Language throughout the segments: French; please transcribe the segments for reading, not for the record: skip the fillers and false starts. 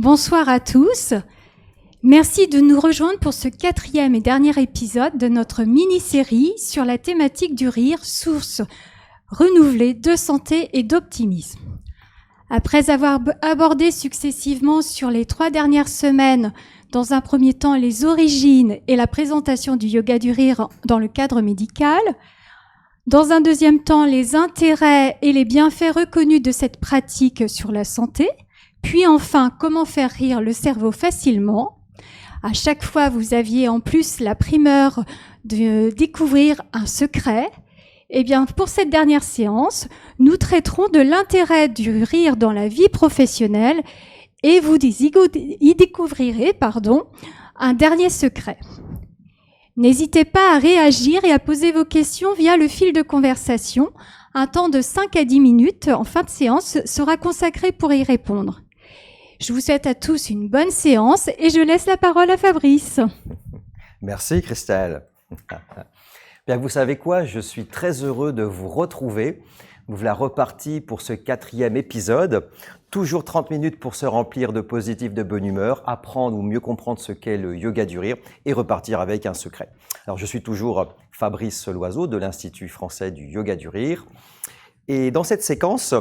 Bonsoir à tous. Merci de nous rejoindre pour ce 4e et dernier épisode de notre mini-série sur la thématique du rire, source renouvelée de santé et d'optimisme. Après avoir abordé successivement sur les 3 dernières semaines, dans un premier temps, les origines et la présentation du yoga du rire dans le cadre médical, dans un deuxième temps, les intérêts et les bienfaits reconnus de cette pratique sur la santé, puis enfin, comment faire rire le cerveau facilement. À chaque fois, vous aviez en plus la primeur de découvrir un secret. Eh bien, pour cette dernière séance, nous traiterons de l'intérêt du rire dans la vie professionnelle et vous y découvrirez, un dernier secret. N'hésitez pas à réagir et à poser vos questions via le fil de conversation. Un temps de 5 à 10 minutes en fin de séance sera consacré pour y répondre. Je vous souhaite à tous une bonne séance et je laisse la parole à Fabrice. Merci Christelle. Bien, vous savez quoi, je suis très heureux de vous retrouver. Nous voilà repartis pour ce 4e épisode. Toujours 30 minutes pour se remplir de positif, de bonne humeur, apprendre ou mieux comprendre ce qu'est le yoga du rire et repartir avec un secret. Alors, je suis toujours Fabrice Loiseau de l'Institut français du yoga du rire. Et dans cette séquence,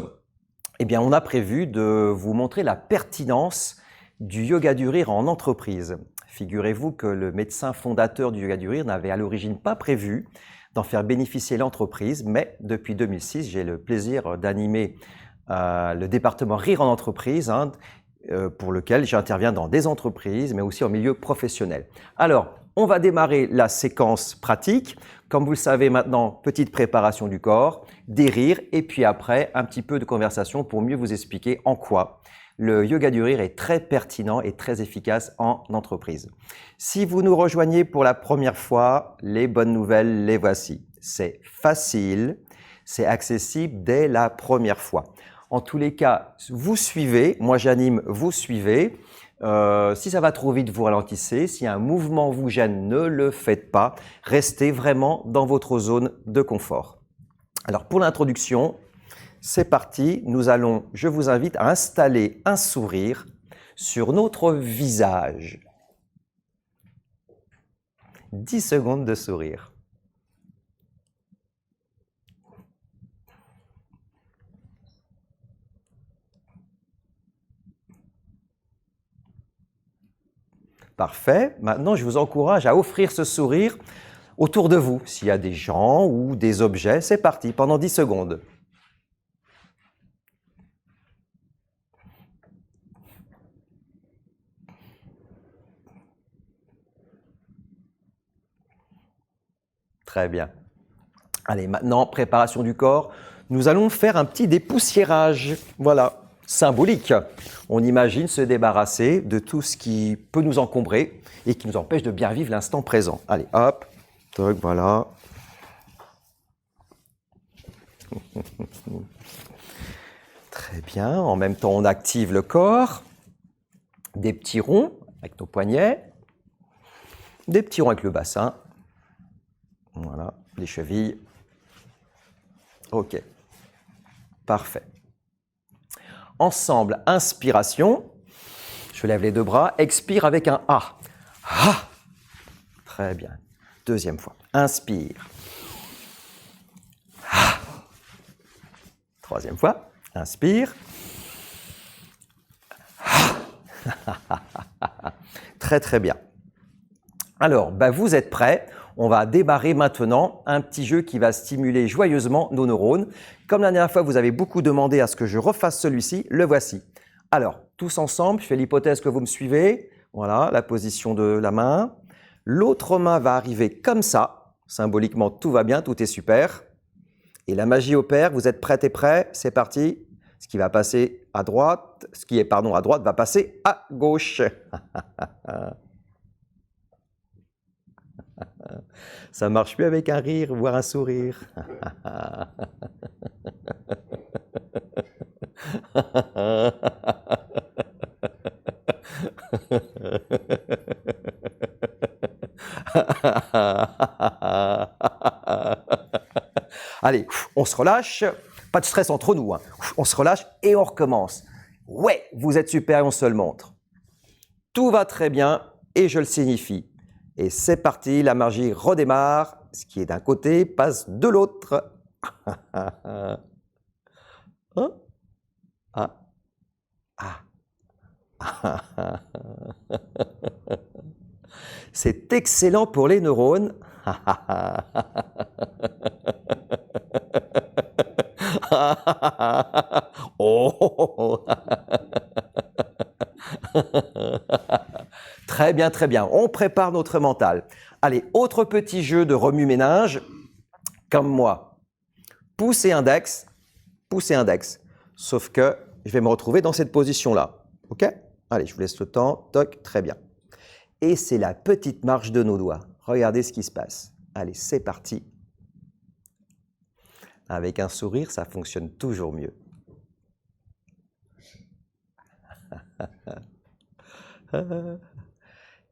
eh bien, on a prévu de vous montrer la pertinence du yoga du rire en entreprise. Figurez-vous que le médecin fondateur du yoga du rire n'avait à l'origine pas prévu d'en faire bénéficier l'entreprise, mais depuis 2006, j'ai le plaisir d'animer le département Rire en entreprise, pour lequel j'interviens dans des entreprises, mais aussi en milieu professionnel. Alors, on va démarrer la séquence pratique. Comme vous le savez maintenant, petite préparation du corps, des rires, et puis après, un petit peu de conversation pour mieux vous expliquer en quoi le yoga du rire est très pertinent et très efficace en entreprise. Si vous nous rejoignez pour la première fois, les bonnes nouvelles, les voici. C'est facile, c'est accessible dès la première fois. En tous les cas, vous suivez, moi j'anime, vous suivez. Si ça va trop vite, vous ralentissez. Si un mouvement vous gêne, ne le faites pas. Restez vraiment dans votre zone de confort. Alors pour l'introduction, c'est parti. Je vous invite à installer un sourire sur notre visage. 10 secondes de sourire. Parfait. Maintenant, je vous encourage à offrir ce sourire autour de vous. S'il y a des gens ou des objets, c'est parti pendant 10 secondes. Très bien. Allez, maintenant, préparation du corps. Nous allons faire un petit dépoussiérage. Voilà, symbolique. On imagine se débarrasser de tout ce qui peut nous encombrer et qui nous empêche de bien vivre l'instant présent. Allez, hop, toc, voilà. Très bien. En même temps, on active le corps. Des petits ronds avec nos poignets. Des petits ronds avec le bassin. Voilà, les chevilles. Ok, parfait. Ensemble, inspiration. Je lève les 2 bras. Expire avec un A. Ah. Très bien. Deuxième fois. Inspire. Ah. Troisième fois. Inspire. Ah. Très très bien. Alors, vous êtes prêts? On va démarrer maintenant un petit jeu qui va stimuler joyeusement nos neurones. Comme la dernière fois, vous avez beaucoup demandé à ce que je refasse celui-ci, le voici. Alors, tous ensemble, je fais l'hypothèse que vous me suivez. Voilà, la position de la main. L'autre main va arriver comme ça. Symboliquement, tout va bien, tout est super. Et la magie opère. Vous êtes prêtes et prêts? C'est parti. Ce qui va passer à droite, à droite va passer à gauche. Ça marche plus avec un rire, voire un sourire. Allez, on se relâche. Pas de stress entre nous. On se relâche et on recommence. Ouais, vous êtes super et on se le montre. tout va très bien et je le signifie. Et c'est parti, la magie redémarre. Ce qui est d'un côté passe de l'autre. Hein? Ah. Ah. C'est excellent pour les neurones. Oh. Très bien, très bien. On prépare notre mental. Allez, autre petit jeu de remue-ménage, comme moi. Pouce et index, pouce et index. Sauf que je vais me retrouver dans cette position-là. OK? Allez, je vous laisse le temps. Toc, très bien. Et c'est la petite marche de nos doigts. Regardez ce qui se passe. Allez, c'est parti. Avec un sourire, ça fonctionne toujours mieux.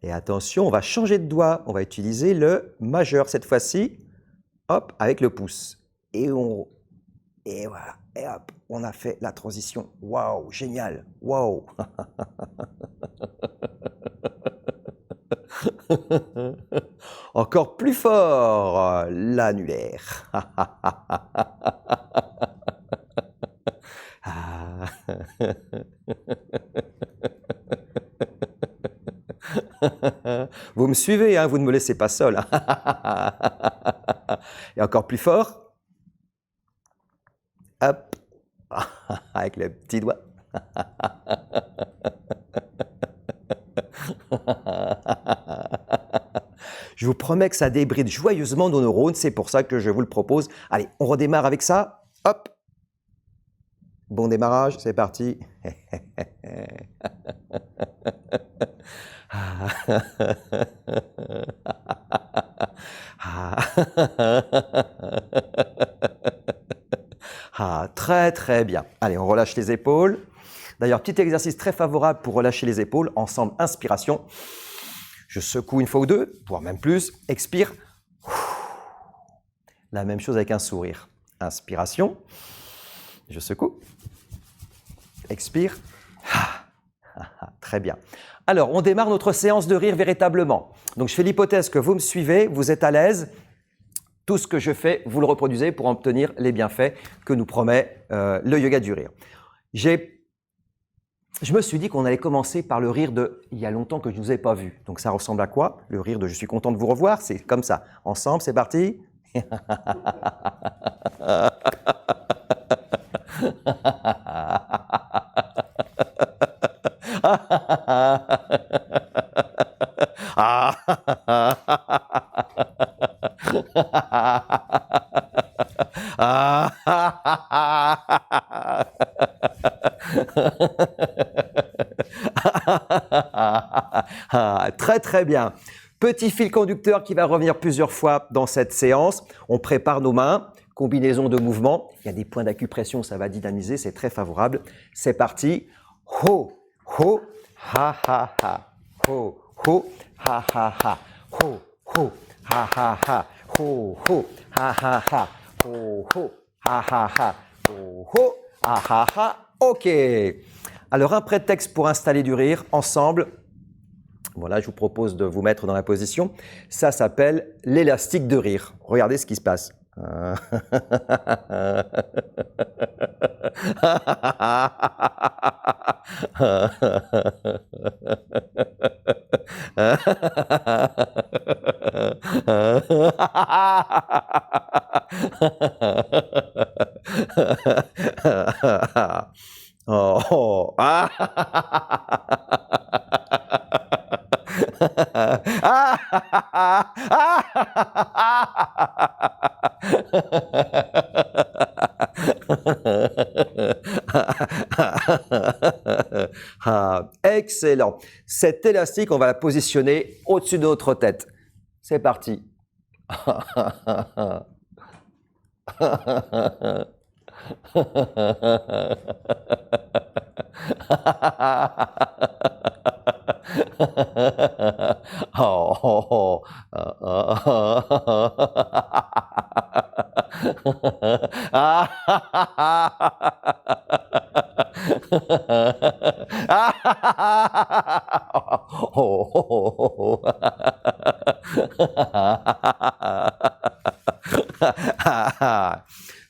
Et attention, on va changer de doigt. On va utiliser le majeur cette fois-ci. Hop, avec le pouce. Et voilà. Et hop, on a fait la transition. Waouh, génial. Waouh. Encore plus fort, l'annulaire. Vous me suivez, hein, vous ne me laissez pas seul. Et encore plus fort. Hop, avec le petit doigt. Je vous promets que ça débride joyeusement nos neurones, c'est pour ça que je vous le propose. Allez, on redémarre avec ça. Hop. Bon démarrage, c'est parti. Très très bien. Allez, on relâche les épaules. D'ailleurs, petit exercice très favorable pour relâcher les épaules. Ensemble, inspiration. Je secoue une fois ou deux, voire même plus. Expire. La même chose avec un sourire. Inspiration. Je secoue. Expire. Très bien. Alors, on démarre notre séance de rire véritablement. Donc, je fais l'hypothèse que vous me suivez, vous êtes à l'aise. Tout ce que je fais, vous le reproduisez pour obtenir les bienfaits que nous promet le yoga du rire. Je me suis dit qu'on allait commencer par le rire de « il y a longtemps que je ne vous ai pas vu ». Donc, ça ressemble à quoi? Le rire de « je suis content de vous revoir », c'est comme ça. Ensemble, c'est parti. Très très bien. Petit fil conducteur qui va revenir plusieurs fois dans cette séance. On prépare nos mains, combinaison de mouvements. Il y a des points d'acupression, ça va dynamiser, c'est très favorable. C'est parti. Ho, ho, ha, ha, ha. Ho, ho, ha, ha, ha. Ho, ho, ha, ha, ha. Ho, ho, ha, ha, ha. Ho, ho, ha, ha, ha. Ho, ho, ha, ha, ha. OK. Alors, un prétexte pour installer du rire ensemble. Voilà, je vous propose de vous mettre dans la position. Ça s'appelle l'élastique de rire. Regardez ce qui se passe. Oh. Excellent. Cet élastique, on va la positionner au-dessus de notre tête. C'est parti.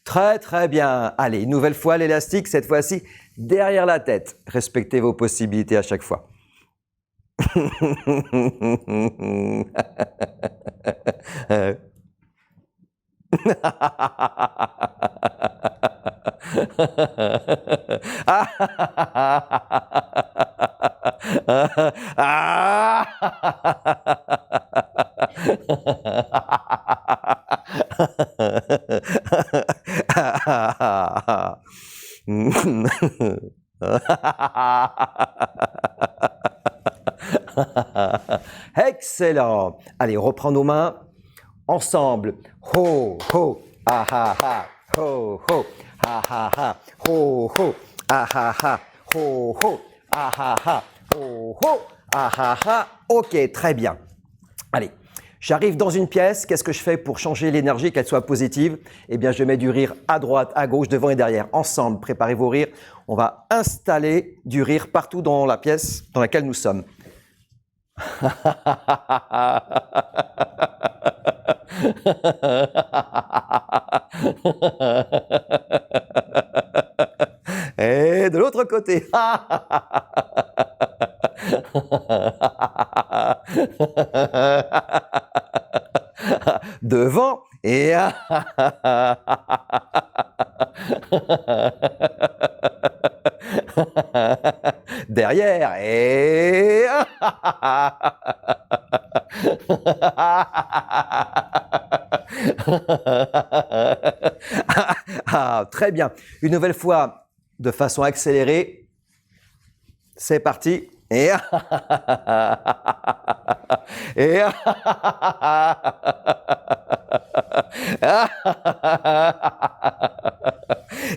Très très bien. Allez, une nouvelle fois l'élastique, cette fois-ci derrière la tête. Respectez vos possibilités à chaque fois. Excellent. Allez, on reprend nos mains ensemble. Ho, ho, ah, ah, ah. Ho, ho, ah, ah, ah. Ho, ho, ah, ah, ah. Ho, ho, ah, ah, ah. Ho, ho, ah, ah, ah. Ok, très bien. Allez, j'arrive dans une pièce. Qu'est-ce que je fais pour changer l'énergie, qu'elle soit positive? Eh bien, je mets du rire à droite, à gauche, devant et derrière. Ensemble, préparez vos rires. On va installer du rire partout dans la pièce dans laquelle nous sommes. Et de l'autre côté. Devant et derrière et très bien. Une nouvelle fois, de façon accélérée. C'est parti. Et et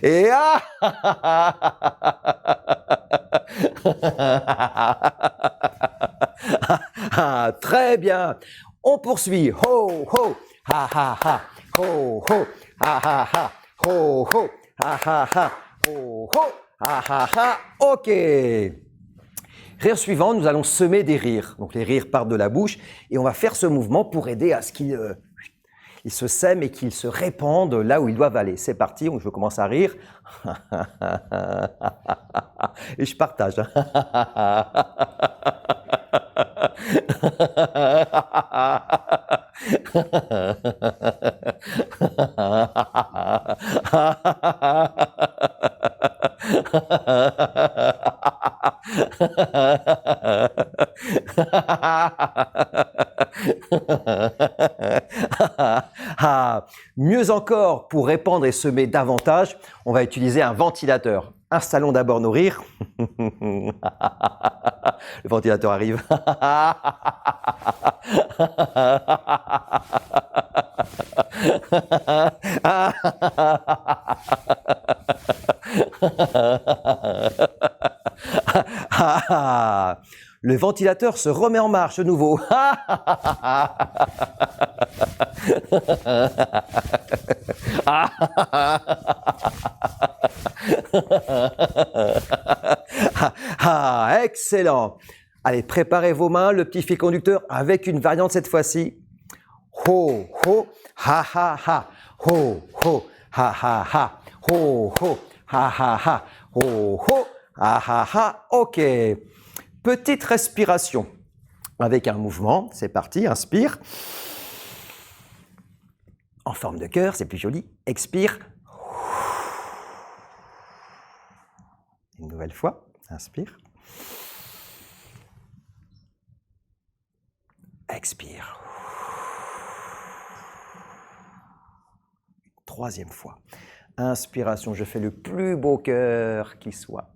et très bien. On poursuit. Ho, ho, ha, ha, ha. Ho, ho, ha, ha, ha. Ho, ho, ha, ha, ha. Ho, ho, ha, ha, ha. OK. Rire suivant, nous allons semer des rires. Donc les rires partent de la bouche et on va faire ce mouvement pour aider à ce qu'ils se sèment et qu'ils se répandent là où ils doivent aller. C'est parti, je commence à rire. Et je partage. Mieux encore, pour répandre et semer davantage, on va utiliser un ventilateur. Installons d'abord nos rires. Le ventilateur arrive. Le ventilateur se remet en marche de nouveau. Excellent. Allez, préparez vos mains, le petit fil conducteur avec une variante cette fois-ci. Ho, ho, ha, ha, ha. Ho, ho, ha, ha, ha. Ho, ho, ha, ha, ha. Ho, ho, ha, ha, ha. OK. Petite respiration avec un mouvement. C'est parti, inspire. En forme de cœur, c'est plus joli. Expire. Une nouvelle fois, inspire. Expire. Troisième fois. Inspiration, je fais le plus beau cœur qui soit.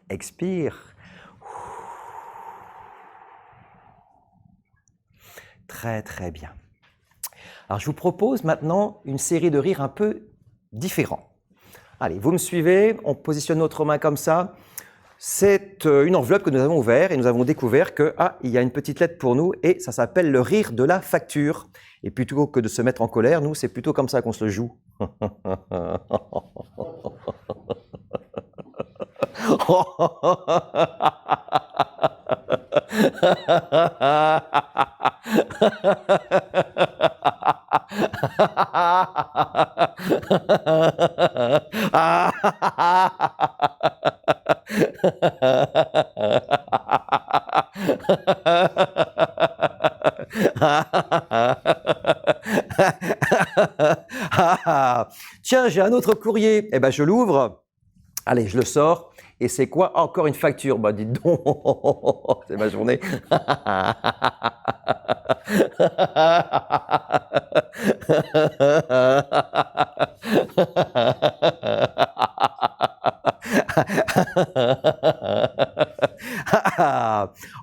Expire. Très très bien. Alors je vous propose maintenant une série de rires un peu différents. Allez, vous me suivez, on positionne notre main comme ça. C'est une enveloppe que nous avons ouverte et nous avons découvert que il y a une petite lettre pour nous et ça s'appelle le rire de la facture. Et plutôt que de se mettre en colère, nous, c'est plutôt comme ça qu'on se le joue. Tiens, j'ai un autre courrier. Eh ben, je l'ouvre. Allez, je le sors. Et c'est quoi? Encore une facture. Bah, dites donc, c'est ma journée.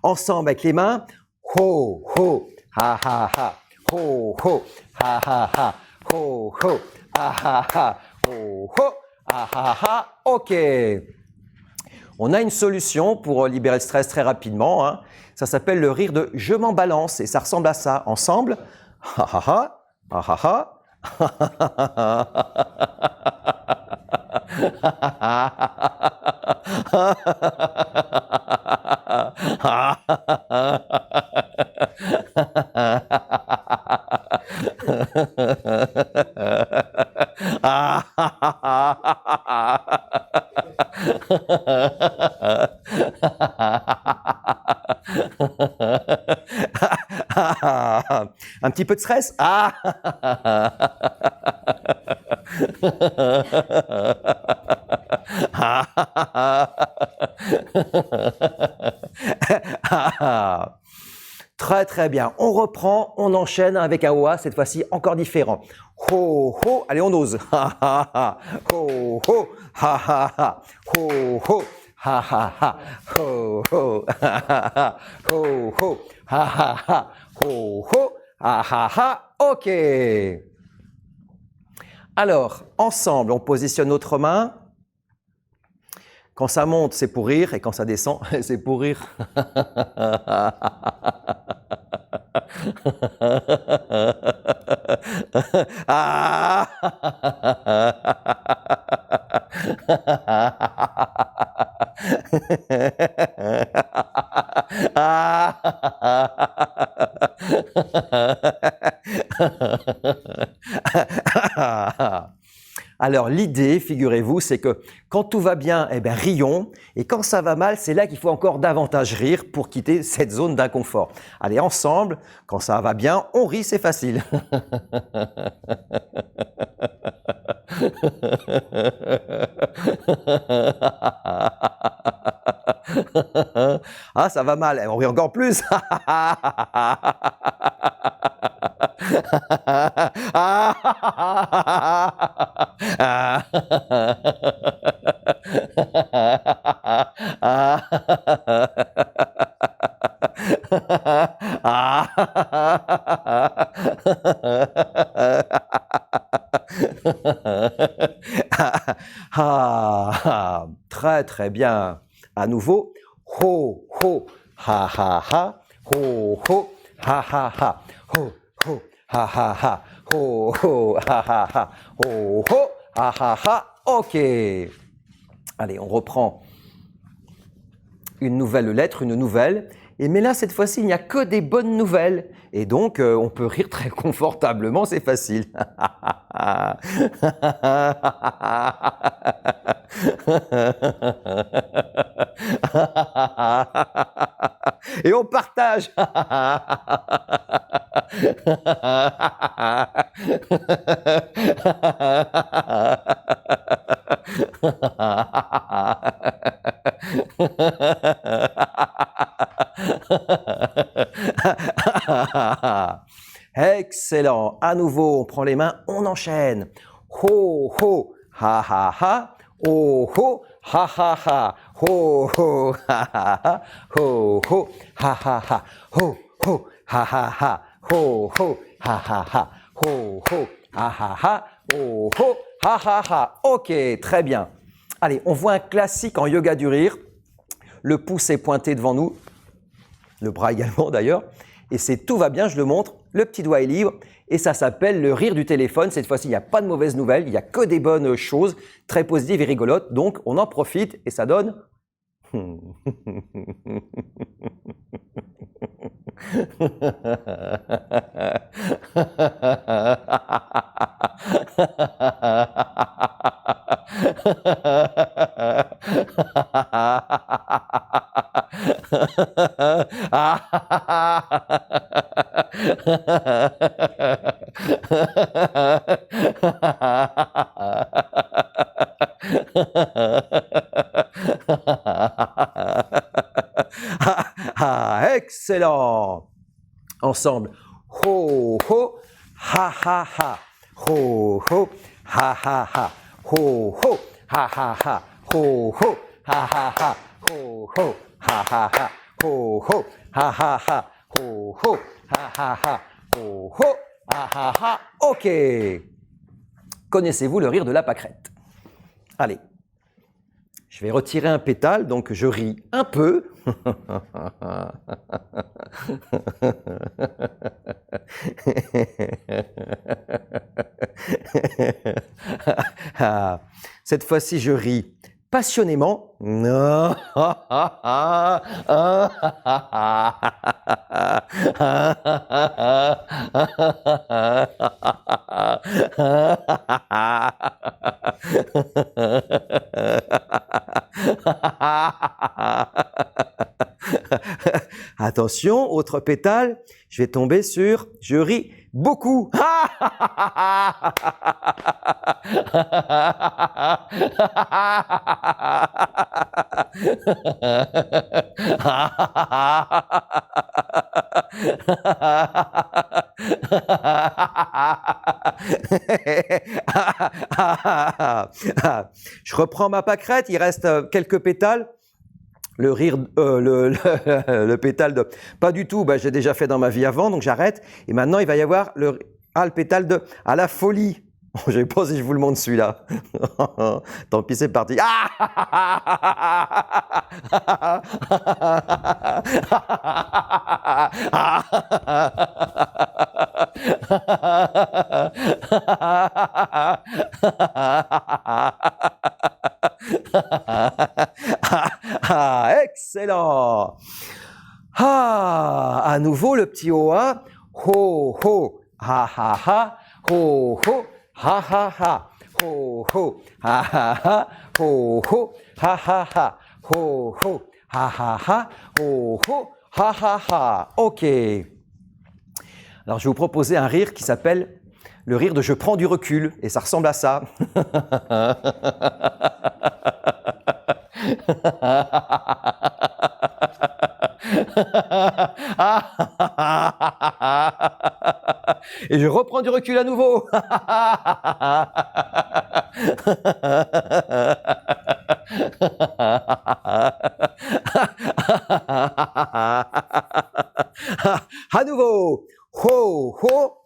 Ensemble avec les mains. Ho, ho, ha, ha, ha. Ho, ho, ha, ha, ha. Ho, ho, ha, ha, ha. Ho, ho, ha, ha, ha. OK. On a une solution pour libérer le stress très rapidement. Hein. Ça s'appelle le rire de « je m'en balance » et ça ressemble à ça. Ensemble. Ha, ha, ha. Ha, ha, ha. Un petit peu de stress? Très très bien. On reprend, on enchaîne avec Aoa, cette fois-ci encore différent. Ho ho, allez on ose. Ho ho, ha ha ha. Ho ho, ha ha ha. Ho ho, ha ha ha. Ho ho, ha ha ha. Ho ho, ha ha ha. OK. Alors, ensemble, on positionne notre main. Quand ça monte, c'est pour rire, et quand ça descend, c'est pour rire. Alors l'idée, figurez-vous, c'est que quand tout va bien, eh bien rions, et quand ça va mal, c'est là qu'il faut encore davantage rire pour quitter cette zone d'inconfort. Allez, ensemble, quand ça va bien, on rit, c'est facile. Ah, ça va mal, on rit encore plus. Très très bien. À nouveau. Ho ho ha ha ha. Ho ho ha ha ha. Ho ho ha ha ha. Ho ho ha ha ha. Ho ho ha ha ha. OK. Allez, on reprend une nouvelle lettre, une nouvelle. Mais là, cette fois-ci, il n'y a que des bonnes nouvelles. Et donc, on peut rire très confortablement, c'est facile. Et on partage. Excellent. À nouveau, on prend les mains, on enchaîne. Ho ho ha ha ha. Ho ho ha ha ha. Ho ho ha ha ha. Ho ho ha ha ha. Ho ho ha ha ha. Ho ho ha ha ha. Ho ho ha ha ha. Ho ho ha ha ha. OK, très bien. Allez, on voit un classique en yoga du rire. Le pouce est pointé devant nous, le bras également d'ailleurs. Et c'est tout va bien, je le montre. Le petit doigt est libre et ça s'appelle le rire du téléphone. Cette fois-ci, il n'y a pas de mauvaises nouvelles, il n'y a que des bonnes choses, très positives et rigolotes. Donc, on en profite et ça donne... Excellent. Ensemble. Ho, ho, ha, ha, ha. Ho, ho, ha, ha, ha. Ho, ho, ha, ha, ha. Ho, ho, ha, ha, ha. Ho, ho, ha, ha, ha. Ho, ho, ha, ha, ha. Ho, ho, ha, ha, ha. Ho, ho, ha, ha, ha. OK. Connaissez-vous le rire de la pâquerette? Allez. Je vais retirer un pétale, donc je ris un peu. Cette fois-ci, je ris passionnément. Attention, autre pétale, je vais tomber sur « je ris beaucoup ». Je reprends ma pâquerette, il reste quelques pétales. Le rire, le pétale de... Pas du tout, j'ai déjà fait dans ma vie avant, donc j'arrête. Et maintenant, il va y avoir le pétale de... À la folie. Je ne sais pas si je vous le montre celui-là. Tant pis, c'est parti. Excellent. À nouveau le petit OA. Ho, ho, ha, ha, ha. Ho, ho, ha, ha, ha. Ho, ho, ha, ha, ha. Ho, ho, ha, ha, ha. Ho, ho, ha, ha, ha. Ho, ho, ha, ha, ha. OK. Alors, je vais vous proposer un rire qui s'appelle le rire de « je prends du recul » et ça ressemble à ça. Et je reprends du recul à nouveau. À nouveau. Ho, ho,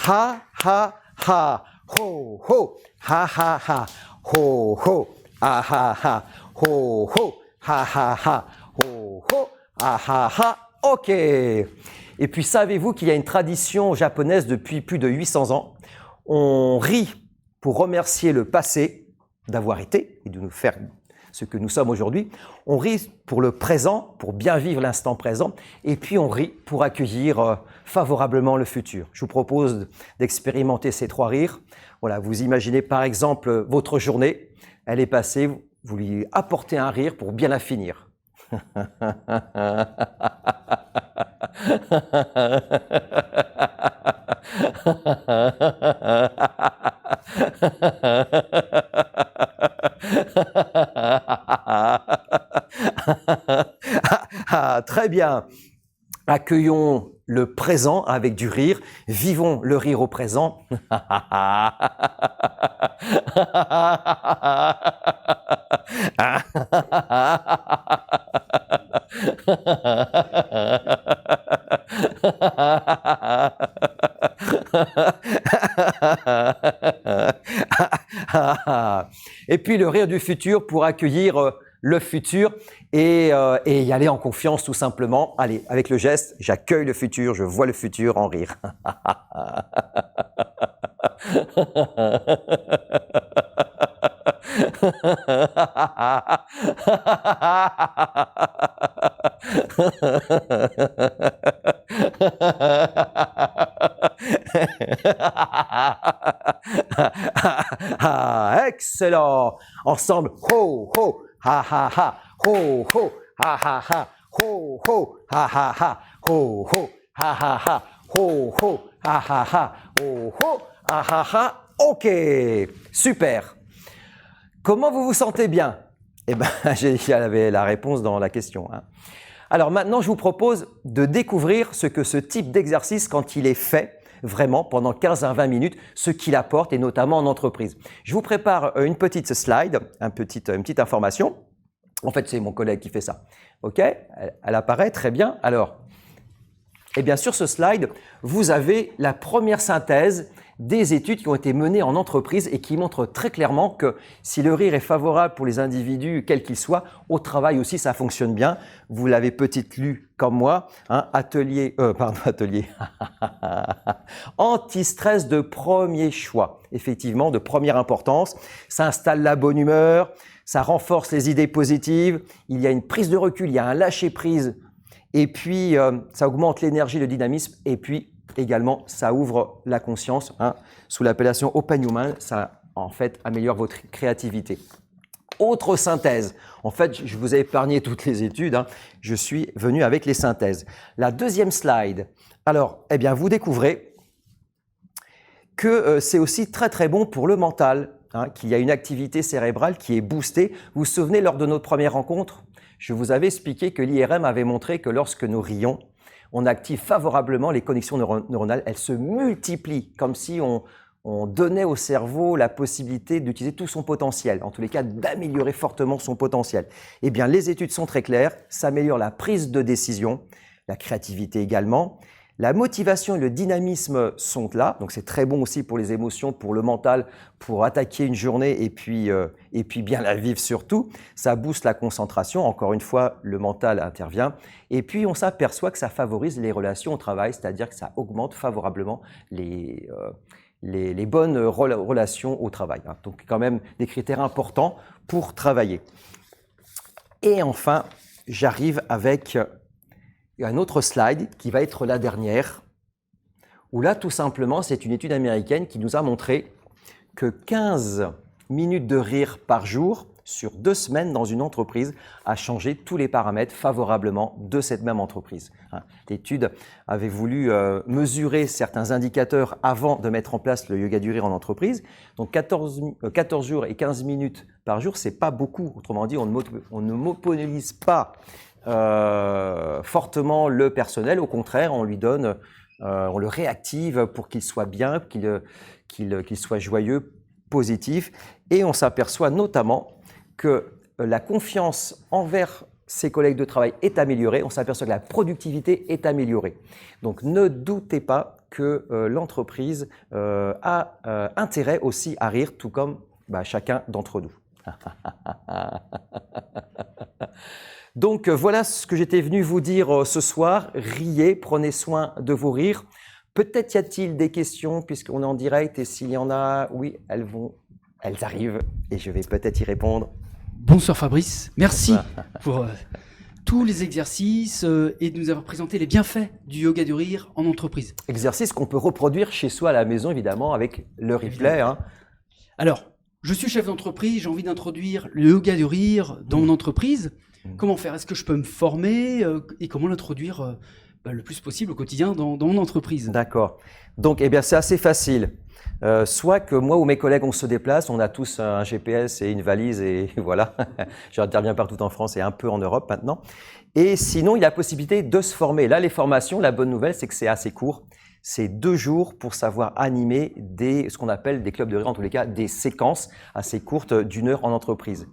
ha, ha, ha. Ho, ho, ha, ha, ha. Ho, ho, ha, ha, ha. Ho, ho, ha, ha, ha. Ho, ho, ha, ha, ha. OK. Et puis, savez-vous qu'il y a une tradition japonaise depuis plus de 800 ans? On rit pour remercier le passé d'avoir été et de nous faire ce que nous sommes aujourd'hui. On rit pour le présent, pour bien vivre l'instant présent. Et puis, on rit pour accueillir favorablement le futur. Je vous propose d'expérimenter ces trois rires. Voilà, vous imaginez par exemple votre journée. Elle est passée, vous lui apportez un rire pour bien la finir. Très bien. Accueillons le présent avec du rire. Vivons le rire au présent. Et puis le rire du futur pour accueillir le futur et y aller en confiance tout simplement. Allez, avec le geste, j'accueille le futur, je vois le futur en rire. Excellent. Ensemble, ho ho, ha ha ha, ho ho, ha ha ha, ho ho, ha ha ha, ho ho, ha ha ha, ho ho, ha ha ha, ho ho, ha ha ha. Ok, super. Comment vous vous sentez bien? Eh bien, j'avais la réponse dans la question. Alors maintenant, je vous propose de découvrir ce que ce type d'exercice, quand il est fait vraiment pendant 15 à 20 minutes, ce qu'il apporte, et notamment en entreprise. Je vous prépare une petite slide, une petite information. En fait, c'est mon collègue qui fait ça. OK? Elle apparaît très bien. Alors, eh bien, sur ce slide, vous avez la première synthèse des études qui ont été menées en entreprise et qui montrent très clairement que si le rire est favorable pour les individus, quels qu'ils soient, au travail aussi, ça fonctionne bien. Vous l'avez peut-être lu comme moi, atelier, anti-stress de premier choix, effectivement, de première importance. Ça installe la bonne humeur, ça renforce les idées positives, il y a une prise de recul, il y a un lâcher-prise, et puis ça augmente l'énergie, le dynamisme, et puis également, ça ouvre la conscience, sous l'appellation Open Human, ça en fait améliore votre créativité. Autre synthèse, en fait, je vous ai épargné toutes les études, je suis venu avec les synthèses. La deuxième slide, alors, eh bien, vous découvrez que c'est aussi très très bon pour le mental, qu'il y a une activité cérébrale qui est boostée. Vous vous souvenez, lors de notre première rencontre, je vous avais expliqué que l'IRM avait montré que lorsque nous rions, on active favorablement les connexions neuronales, elles se multiplient, comme si on donnait au cerveau la possibilité d'utiliser tout son potentiel, en tous les cas d'améliorer fortement son potentiel. Eh bien, les études sont très claires, ça améliore la prise de décision, la créativité également, la motivation et le dynamisme sont là, donc c'est très bon aussi pour les émotions, pour le mental, pour attaquer une journée et puis bien la vivre surtout. Ça booste la concentration, encore une fois, le mental intervient. Et puis on s'aperçoit que ça favorise les relations au travail, c'est-à-dire que ça augmente favorablement les bonnes relations au travail. Donc quand même des critères importants pour travailler. Et enfin, j'arrive avec un autre slide qui va être la dernière, où là, tout simplement, c'est une étude américaine qui nous a montré que 15 minutes de rire par jour sur 2 semaines dans une entreprise a changé tous les paramètres favorablement de cette même entreprise. L'étude avait voulu mesurer certains indicateurs avant de mettre en place le yoga du rire en entreprise. Donc 14 jours et 15 minutes par jour, c'est pas beaucoup. Autrement dit, on ne monopolise pas fortement le personnel, au contraire, on lui donne, on le réactive pour qu'il soit bien, qu'il soit joyeux, positif, et on s'aperçoit notamment que la confiance envers ses collègues de travail est améliorée, on s'aperçoit que la productivité est améliorée. Donc ne doutez pas que l'entreprise a intérêt aussi à rire, tout comme chacun d'entre nous. Donc voilà ce que j'étais venu vous dire ce soir. Riez, prenez soin de vos rires. Peut-être y a-t-il des questions puisqu'on est en direct et s'il y en a, oui, elles arrivent et je vais peut-être y répondre. Bonsoir Fabrice, merci pour tous les exercices et de nous avoir présenté les bienfaits du yoga du rire en entreprise. Exercice qu'on peut reproduire chez soi à la maison évidemment avec le replay. Alors, je suis chef d'entreprise, j'ai envie d'introduire le yoga du rire dans mon entreprise. Comment faire? Est-ce que je peux me former et comment l'introduire le plus possible au quotidien dans mon entreprise? D'accord. Donc, eh bien, c'est assez facile. Soit que moi ou mes collègues, on se déplace, on a tous un GPS et une valise et voilà. J'interviens partout en France et un peu en Europe maintenant. Et sinon, il y a la possibilité de se former. Là, les formations, la bonne nouvelle, c'est que c'est assez court. C'est 2 jours pour savoir animer ce qu'on appelle des clubs de rire, en tous les cas, des séquences assez courtes d'1 heure en entreprise.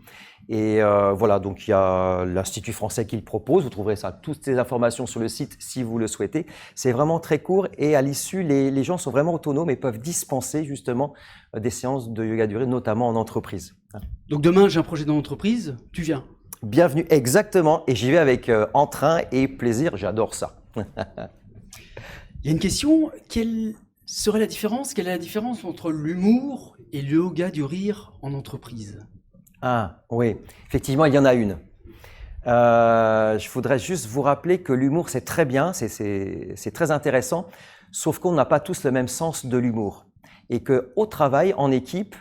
Et voilà, donc il y a l'Institut français qui le propose. Vous trouverez ça, toutes ces informations sur le site si vous le souhaitez. C'est vraiment très court et à l'issue, les gens sont vraiment autonomes et peuvent dispenser justement des séances de yoga du rire, notamment en entreprise. Donc demain, j'ai un projet dans l'entreprise, tu viens? Bienvenue, exactement. Et j'y vais avec entrain et plaisir. J'adore ça. Il y a une question. Quelle serait la différence? Quelle est la différence entre l'humour et le yoga du rire en entreprise? Ah, oui. Effectivement, il y en a une. Je voudrais juste vous rappeler que l'humour, c'est très bien, c'est très intéressant, sauf qu'on n'a pas tous le même sens de l'humour. Et qu'au travail, en équipe,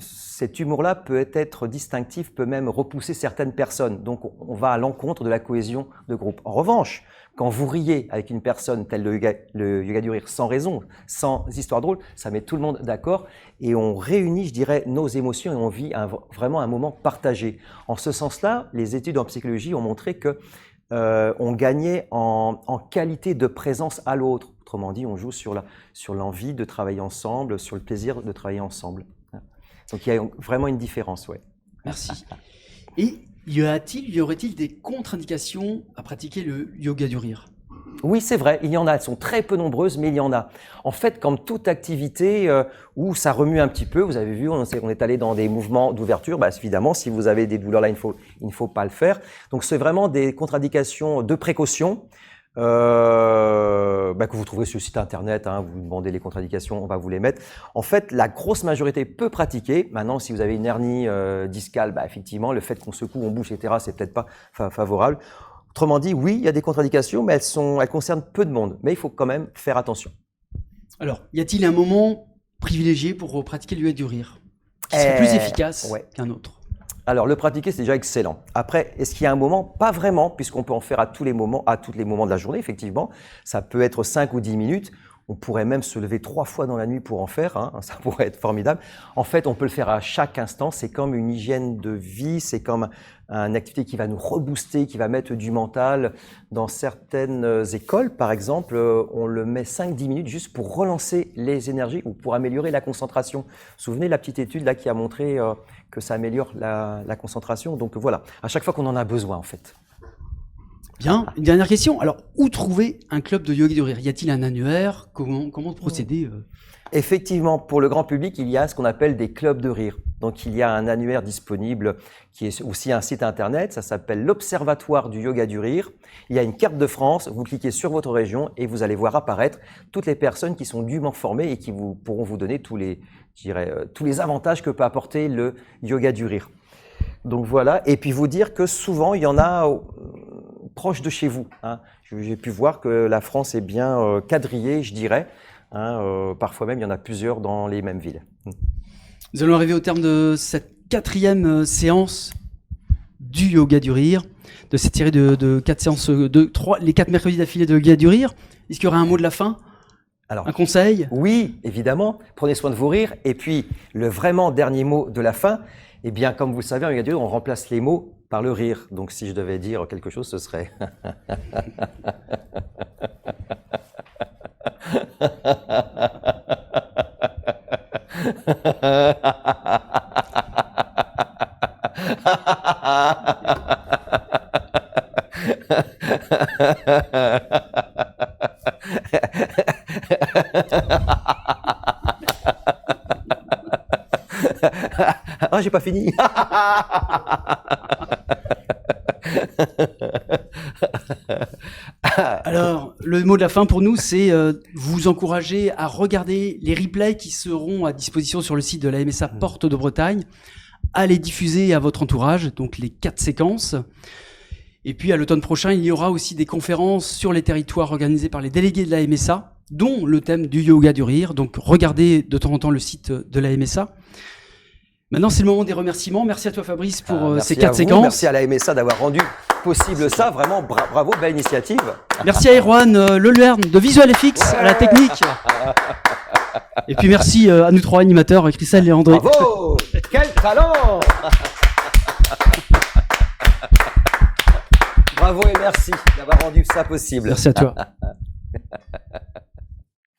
cet humour-là peut être distinctif, peut même repousser certaines personnes. Donc, on va à l'encontre de la cohésion de groupe. En revanche, quand vous riez avec une personne telle le yoga du rire, sans raison, sans histoire drôle, ça met tout le monde d'accord et on réunit, je dirais, nos émotions et on vit vraiment un moment partagé. En ce sens-là, les études en psychologie ont montré que on gagnait en qualité de présence à l'autre. Autrement dit, on joue sur l'envie de travailler ensemble, sur le plaisir de travailler ensemble. Donc, il y a vraiment une différence, ouais. Merci. Et y aurait-il des contre-indications à pratiquer le yoga du rire? Oui, c'est vrai, il y en a. Elles sont très peu nombreuses, mais il y en a. En fait, comme toute activité où ça remue un petit peu, vous avez vu, on est allé dans des mouvements d'ouverture. Bah, évidemment, si vous avez des douleurs là, il ne faut pas le faire. Donc, c'est vraiment des contre-indications de précaution que vous trouverez sur le site internet. Hein, vous demandez les contre-indications, on va vous les mettre. En fait, la grosse majorité peut pratiquer. Maintenant, si vous avez une hernie discale, effectivement, le fait qu'on secoue, on bouge, etc., c'est peut-être pas favorable. Autrement dit, oui, il y a des contre-indications, mais elles concernent peu de monde. Mais il faut quand même faire attention. Alors, y a-t-il un moment privilégié pour pratiquer le yoga du rire qui serait plus efficace qu'un autre? Alors, le pratiquer, c'est déjà excellent. Après, est-ce qu'il y a un moment? Pas vraiment, puisqu'on peut en faire à tous les moments de la journée, effectivement. Ça peut être 5 ou 10 minutes. On pourrait même se lever 3 fois dans la nuit pour en faire. Hein. Ça pourrait être formidable. En fait, on peut le faire à chaque instant. C'est comme une hygiène de vie. C'est comme une activité qui va nous rebooster, qui va mettre du mental. Dans certaines écoles, par exemple, on le met 5-10 minutes juste pour relancer les énergies ou pour améliorer la concentration. Vous vous souvenez de la petite étude là qui a montré que ça améliore la concentration. Donc voilà, à chaque fois qu'on en a besoin en fait. Bien, une dernière question. Alors, où trouver un club de yoga du rire? Y a-t-il un annuaire? Comment procéder Effectivement, pour le grand public, il y a ce qu'on appelle des clubs de rire. Donc, il y a un annuaire disponible qui est aussi un site internet. Ça s'appelle l'Observatoire du yoga du rire. Il y a une carte de France. Vous cliquez sur votre région et vous allez voir apparaître toutes les personnes qui sont dûment formées et qui pourront vous donner tous les avantages que peut apporter le yoga du rire. Donc voilà. Et puis vous dire que souvent, il y en a proche de chez vous. Hein. J'ai pu voir que la France est bien quadrillée, je dirais. Hein, parfois même, il y en a plusieurs dans les mêmes villes. Nous allons arriver au terme de cette 4e séance du yoga du rire, de cette série de 4 séances, les 4 mercredis d'affilée de yoga du rire. Est-ce qu'il y aura un mot de la fin? Alors, un conseil? Oui, évidemment. Prenez soin de vos rires. Et puis, le vraiment dernier mot de la fin, eh bien, comme vous le savez, en yoga du rire, on remplace les mots par le rire. Donc, si je devais dire quelque chose, ce serait... Ah, j'ai pas fini. Alors, le mot de la fin pour nous, c'est vous encourager à regarder les replays qui seront à disposition sur le site de la MSA Porte de Bretagne, à les diffuser à votre entourage, donc les 4 séquences. Et puis à l'automne prochain, il y aura aussi des conférences sur les territoires organisées par les délégués de la MSA, dont le thème du yoga du rire. Donc regardez de temps en temps le site de la MSA. Maintenant, c'est le moment des remerciements. Merci à toi, Fabrice, pour ces 4 séquences. Merci à la MSA d'avoir rendu possible ça. Vraiment, bravo, belle initiative. Merci à Erwan Lelern de VisualFX, à la technique. Et puis merci à nous 3 animateurs, Christelle et André. Bravo! Quel talent! Bravo et merci d'avoir rendu ça possible. Merci à toi.